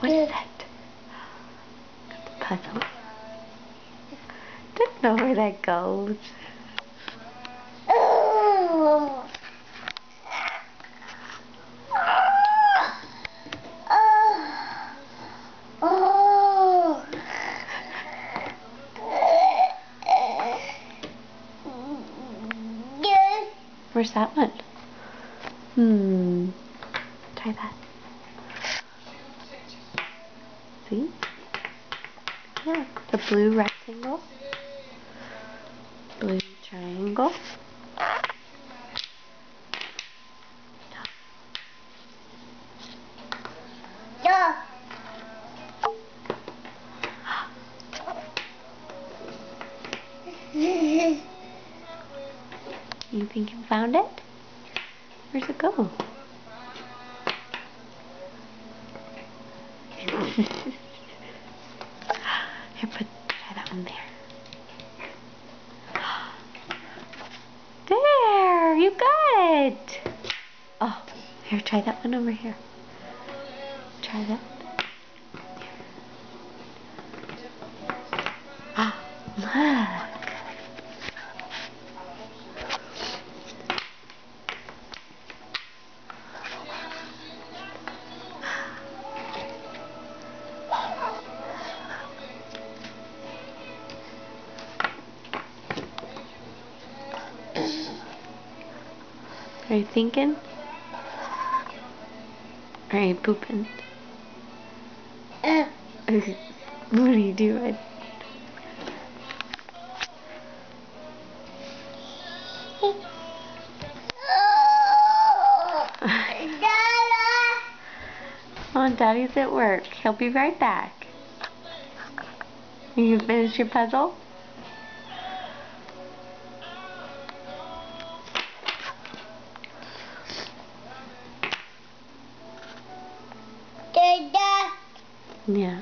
What is that? The puzzle. Don't know where that goes. Where's that one? Try that. See? Yeah, the blue rectangle, blue triangle. Yeah. You think you found it? Where's it go? Here, try that one there. There, you got it. Oh, here, try that one over here. Try that. Ah, look. Are you thinking? Are you pooping? What are you doing? Oh, Daddy's at work. He'll be right back. You finish your puzzle? Yeah.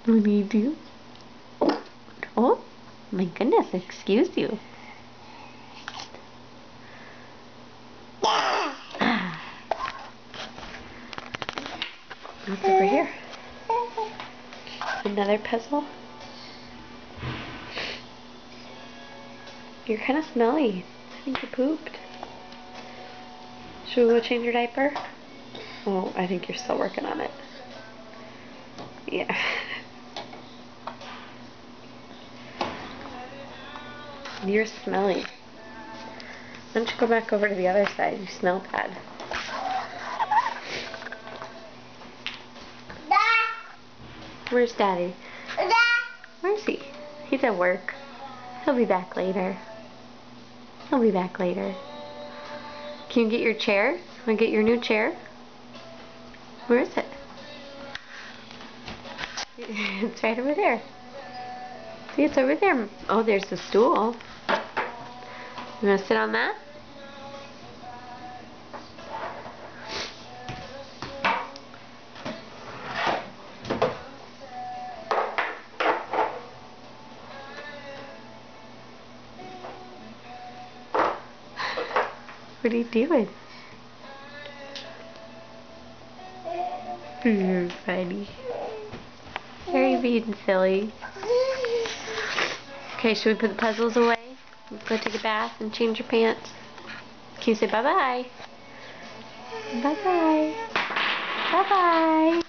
What do you do? Oh, my goodness, excuse you. What's over here? Another puzzle? You're kind of smelly. I think you pooped. Should we go change your diaper? Oh, I think you're still working on it. Yeah. You're smelly. Why don't you go back over to the other side? You smell bad. Where's Daddy? Where's he? He's at work. He'll be back later. He'll be back later. Can you get your chair? Want to get your new chair? Where is it? It's right over there. See, it's over there. Oh, there's the stool. You want to sit on that? What are you doing? You're funny. Very being silly. Okay, should we put the puzzles away? Go take a bath and change your pants? Can you say bye-bye? Bye-bye. Bye-bye.